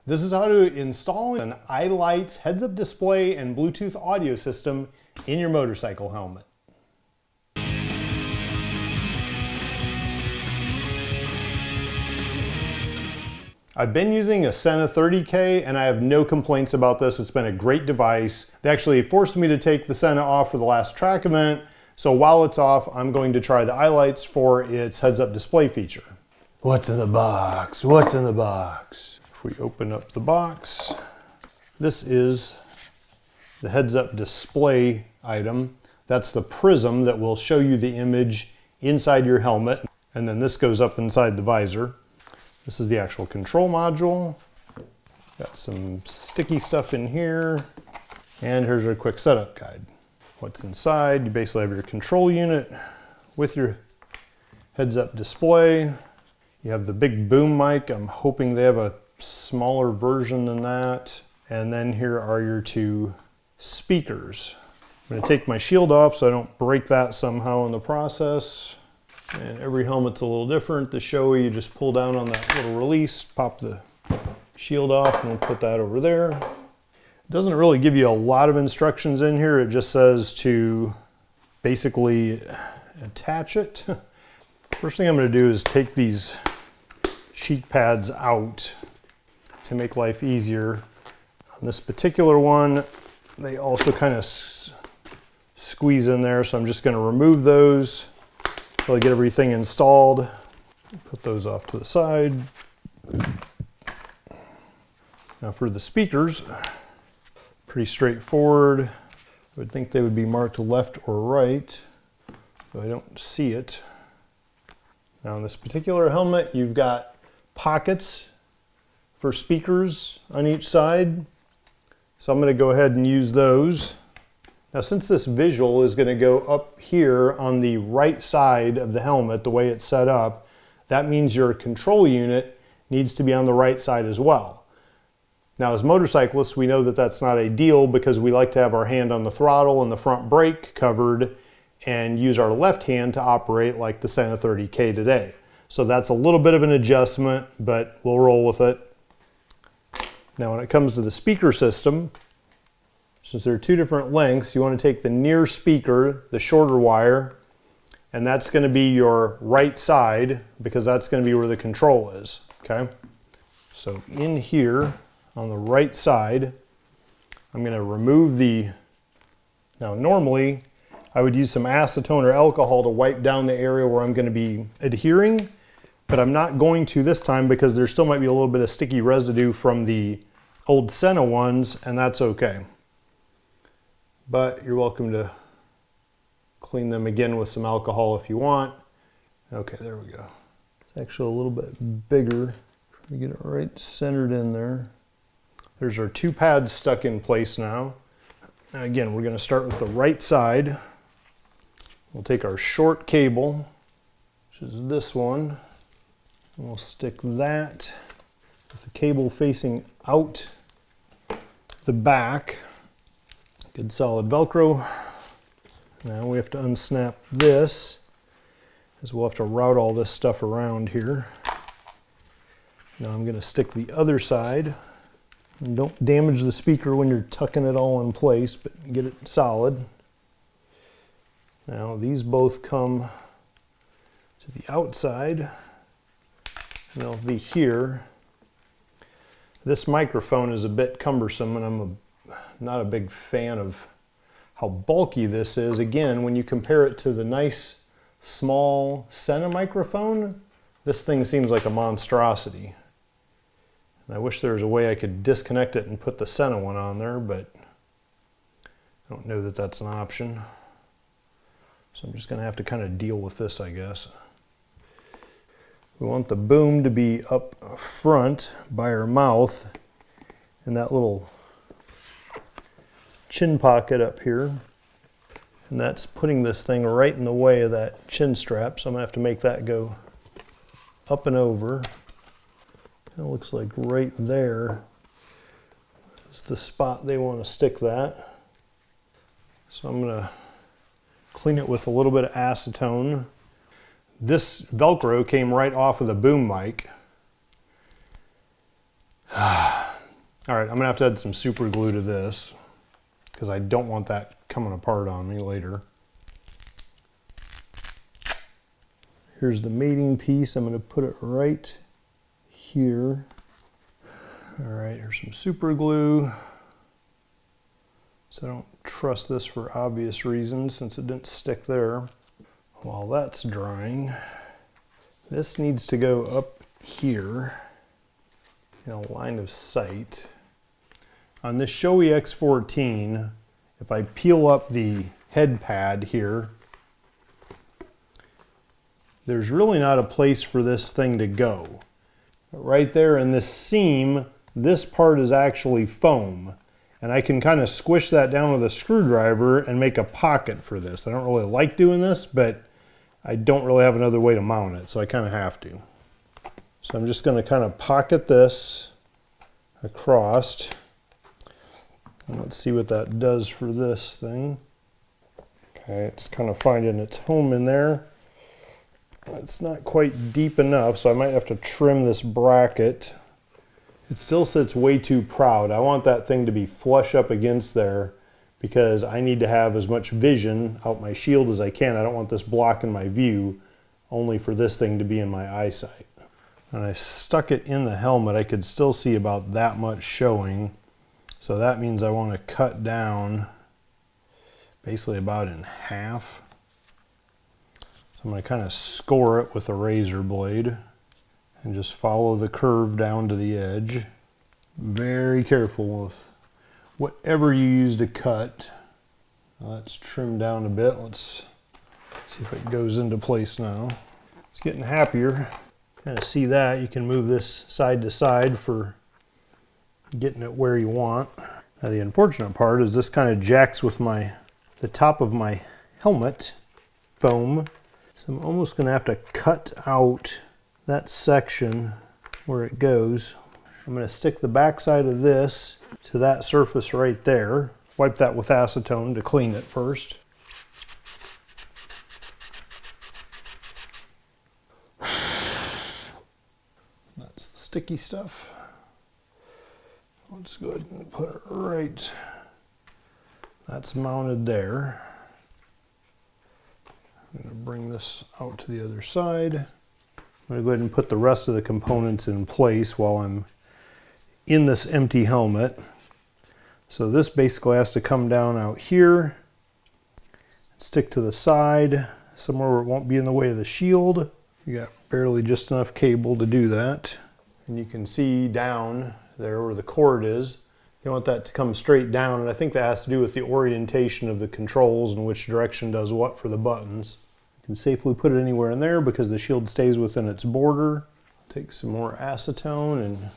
This is how to install an Eyeride heads-up display and Bluetooth audio system in your motorcycle helmet. I've been using a Sena 30K and I have no complaints about this. It's been a great device. They actually forced me to take the Sena off for the last track event. So while it's off, I'm going to try the Eyeride for its heads-up display feature. What's in the box? What's in the box? If we open up the box, this is the heads-up display item. That's the prism that will show you the image inside your helmet. And then this goes up inside the visor. This is the actual control module. Got some sticky stuff in here. And here's our quick setup guide. What's inside, you basically have your control unit with your heads-up display. You have the big boom mic. I'm hoping they have a smaller version than that. And then here are your two speakers. I'm gonna take my shield off so I don't break that somehow in the process. And every helmet's a little different. The Shoei, you just pull down on that little release, pop the shield off, and we'll put that over there. It doesn't really give you a lot of instructions in here. It just says to basically attach it. First thing I'm gonna do is take these cheek pads out to make life easier. On this particular one, they also kind of squeeze in there, so I'm just gonna remove those until I get everything installed. Put those off to the side. Now for the speakers, pretty straightforward. I would think they would be marked left or right, but I don't see it. Now in this particular helmet, you've got pockets for speakers on each side. So I'm going to go ahead and use those. Now since this visual is going to go up here on the right side of the helmet, the way it's set up, that means your control unit needs to be on the right side as well. Now as motorcyclists, we know that that's not ideal because we like to have our hand on the throttle and the front brake covered and use our left hand to operate like the Sena 30K today. So that's a little bit of an adjustment, but we'll roll with it. Now when it comes to the speaker system, since there are two different lengths, you want to take the near speaker, the shorter wire, and that's going to be your right side because that's going to be where the control is, okay? So in here on the right side, I'm going to remove now normally I would use some acetone or alcohol to wipe down the area where I'm going to be adhering, but I'm not going to this time because there still might be a little bit of sticky residue from the old Sena ones, and that's okay. But you're welcome to clean them again with some alcohol if you want. Okay, there we go. It's actually a little bit bigger. Try to get it right centered in there. There's our two pads stuck in place now. Now again, we're going to start with the right side. We'll take our short cable, which is this one, and we'll stick that with the cable facing out the back. Good solid Velcro. Now we have to unsnap this, as we'll have to route all this stuff around here. Now I'm going to stick the other side. And don't damage the speaker when you're tucking it all in place, but get it solid. Now these both come to the outside, and they'll be here. This microphone is a bit cumbersome, and I'm not a big fan of how bulky this is. Again, when you compare it to the nice small Sena microphone, this thing seems like a monstrosity. And I wish there was a way I could disconnect it and put the Sena one on there, but I don't know that that's an option. So I'm just going to have to kind of deal with this, I guess. We want the boom to be up front by our mouth in that little chin pocket up here. And that's putting this thing right in the way of that chin strap. So I'm going to have to make that go up and over. It looks like right there is the spot they want to stick that. So I'm going to clean it with a little bit of acetone. This Velcro came right off of the boom mic. All right, I'm gonna have to add some super glue to this because I don't want that coming apart on me later. Here's the mating piece. I'm gonna put it right here. All right, here's some super glue. So I don't trust this for obvious reasons since it didn't stick there. While that's drying, this needs to go up here in a line of sight. On this Shoei X14, if I peel up the head pad here, there's really not a place for this thing to go. But right there in this seam, this part is actually foam. And I can kind of squish that down with a screwdriver and make a pocket for this. I don't really like doing this, but I don't really have another way to mount it, so I kind of have to. So I'm just going to kind of pocket this across. And let's see what that does for this thing. Okay, it's kind of finding its home in there. It's not quite deep enough, so I might have to trim this bracket. It still sits way too proud. I want that thing to be flush up against there because I need to have as much vision out my shield as I can. I don't want this blocking my view, only for this thing to be in my eyesight. And I stuck it in the helmet. I could still see about that much showing. So that means I want to cut down basically about in half. So I'm going to kind of score it with a razor blade and just follow the curve down to the edge. Very careful with whatever you use to cut. Now that's trimmed down a bit. Let's see if it goes into place now. It's getting happier. Kind of see that. You can move this side to side for getting it where you want. Now the unfortunate part is this kind of jacks with the top of my helmet foam. So I'm almost going to have to cut out that section where it goes. I'm going to stick the back side of this to that surface right there. Wipe that with acetone to clean it first. That's the sticky stuff. Let's go ahead and put it right. That's mounted there. I'm going to bring this out to the other side. I'm going to go ahead and put the rest of the components in place while I'm in this empty helmet. So this basically has to come down out here, stick to the side, somewhere where it won't be in the way of the shield. You got barely just enough cable to do that. And you can see down there where the cord is. You want that to come straight down, and I think that has to do with the orientation of the controls and which direction does what for the buttons. You can safely put it anywhere in there because the shield stays within its border. Take some more acetone and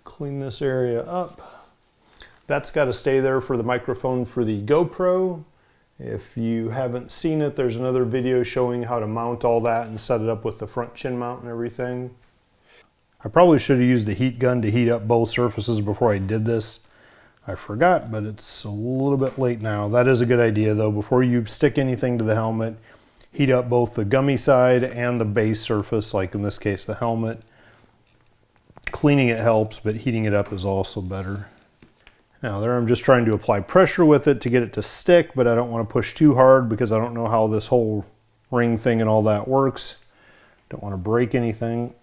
clean this area up. That's got to stay there for the microphone for the GoPro. If you haven't seen it, there's another video showing how to mount all that and set it up with the front chin mount and everything. I probably should have used the heat gun to heat up both surfaces before I did this. I forgot, but it's a little bit late now. That is a good idea though. Before you stick anything to the helmet, heat up both the gummy side and the base surface, like in this case the helmet. Cleaning it helps, but heating it up is also better. Now there I'm just trying to apply pressure with it to get it to stick, but I don't want to push too hard because I don't know how this whole ring thing and all that works. Don't want to break anything.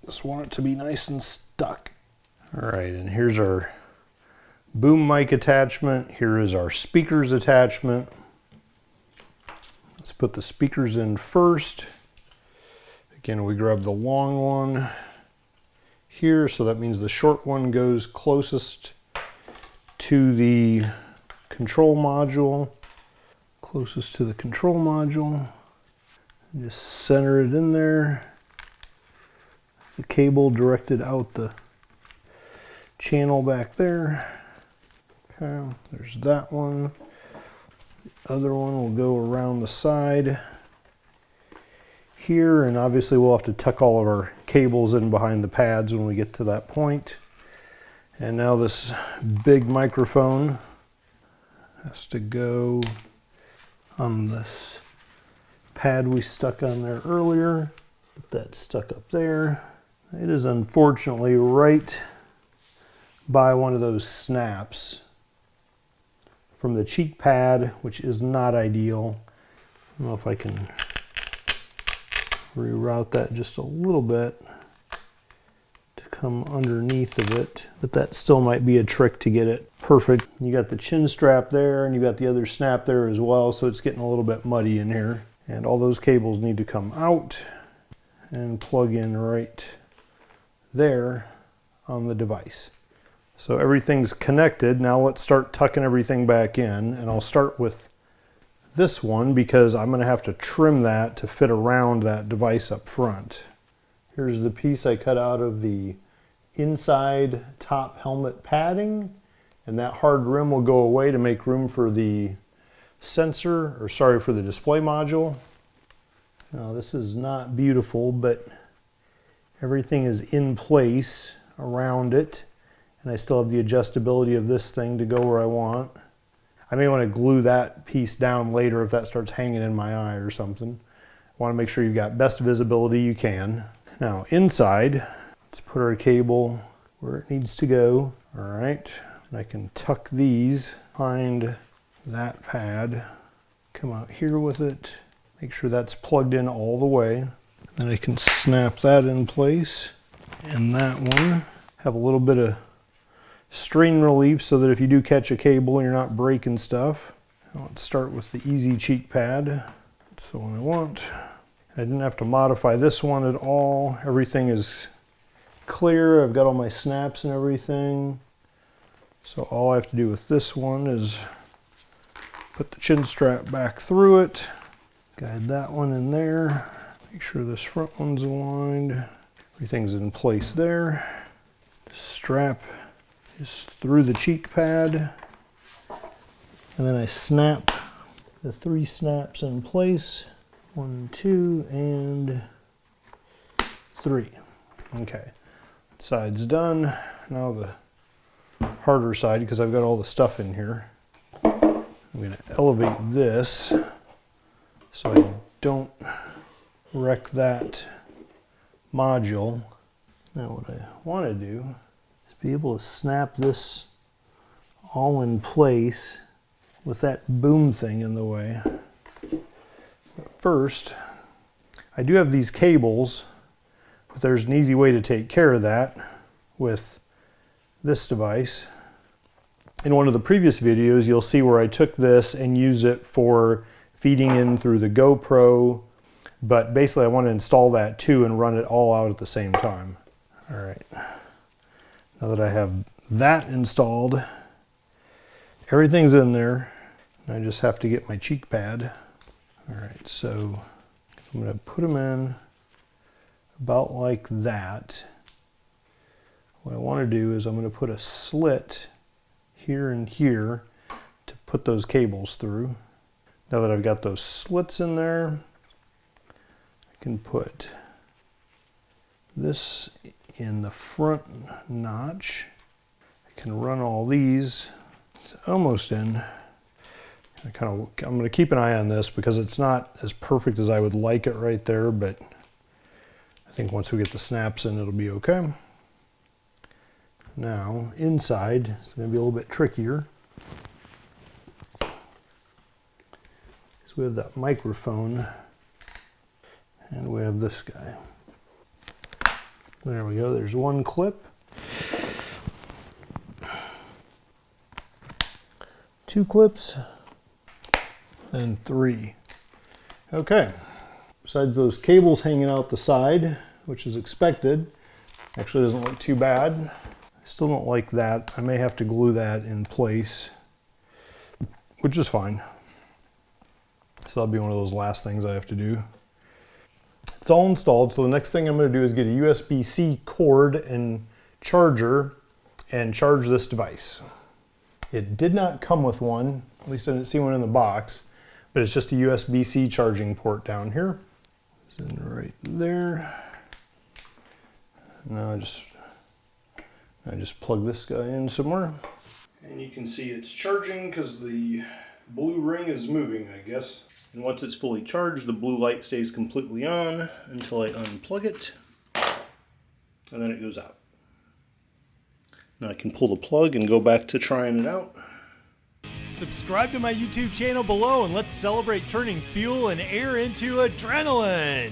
Just want it to be nice and stuck. All right, and here's our boom mic attachment. Here is our speakers attachment. Let's put the speakers in first. Again, we grab the long one here, so that means the short one goes closest to the control module. Closest to the control module. Just center it in there. The cable directed out the channel back there. Okay, there's that one. The other one will go around the side here, and obviously we'll have to tuck all of our cables in behind the pads when we get to that point. And now this big microphone has to go on this pad we stuck on there earlier. Get that stuck up there. It is unfortunately right buy one of those snaps from the cheek pad, which is not ideal. I don't know if I can reroute that just a little bit to come underneath of it, but that still might be a trick to get it perfect. You got the chin strap there and you got the other snap there as well, so it's getting a little bit muddy in here. And all those cables need to come out and plug in right there on the device. So everything's connected. Now let's start tucking everything back in, and I'll start with this one because I'm going to have to trim that to fit around that device up front. Here's the piece I cut out of the inside top helmet padding, and that hard rim will go away to make room for the sensor, or sorry, for the display module. Now this is not beautiful, but everything is in place around it, and I still have the adjustability of this thing to go where I want. I may want to glue that piece down later if that starts hanging in my eye or something. I want to make sure you've got best visibility you can. Now inside, let's put our cable where it needs to go. All right, and I can tuck these behind that pad, come out here with it, make sure that's plugged in all the way. Then I can snap that in place, and that one have a little bit of strain relief so that if you do catch a cable you're not breaking stuff. Now let's start with the easy cheek pad. That's the one I want. I didn't have to modify this one at all. Everything is clear. I've got all my snaps and everything. So all I have to do with this one is put the chin strap back through it, guide that one in there, make sure this front one's aligned. Everything's in place there. Strap is through the cheek pad, and then I snap the 3 snaps in place. 1, 2, and 3. Okay, side's done. Now the harder side, because I've got all the stuff in here. I'm going to elevate this so I don't wreck that module. Now what I want to do is be able to snap this all in place with that boom thing in the way. But first, I do have these cables, but there's an easy way to take care of that with this device. In one of the previous videos, you'll see where I took this and used it for feeding in through the GoPro, but basically I want to install that too and run it all out at the same time. All right, now that I have that installed, everything's in there. I just have to get my cheek pad. All right, so I'm going to put them in about like that. What I want to do is I'm going to put a slit here and here to put those cables through. Now that I've got those slits in there, I can put this in the front notch. I can run all these. It's almost in. I'm going to keep an eye on this because it's not as perfect as I would like it right there, but I think once we get the snaps in, it'll be okay. Now, inside, it's going to be a little bit trickier. So we have that microphone, and we have this guy. There we go, there's one clip. 2 clips, and 3. Okay, besides those cables hanging out the side, which is expected, actually doesn't look too bad. I still don't like that. I may have to glue that in place, which is fine. So that'll be one of those last things I have to do. It's all installed, so the next thing I'm going to do is get a USB-C cord and charger and charge this device. It did not come with one, at least I didn't see one in the box, but it's just a USB-C charging port down here. It's in right there. Now I just plug this guy in somewhere. And you can see it's charging because the blue ring is moving, I guess. And once it's fully charged, the blue light stays completely on until I unplug it, and then it goes out. Now I can pull the plug and go back to trying it out. Subscribe to my YouTube channel below and let's celebrate turning fuel and air into adrenaline.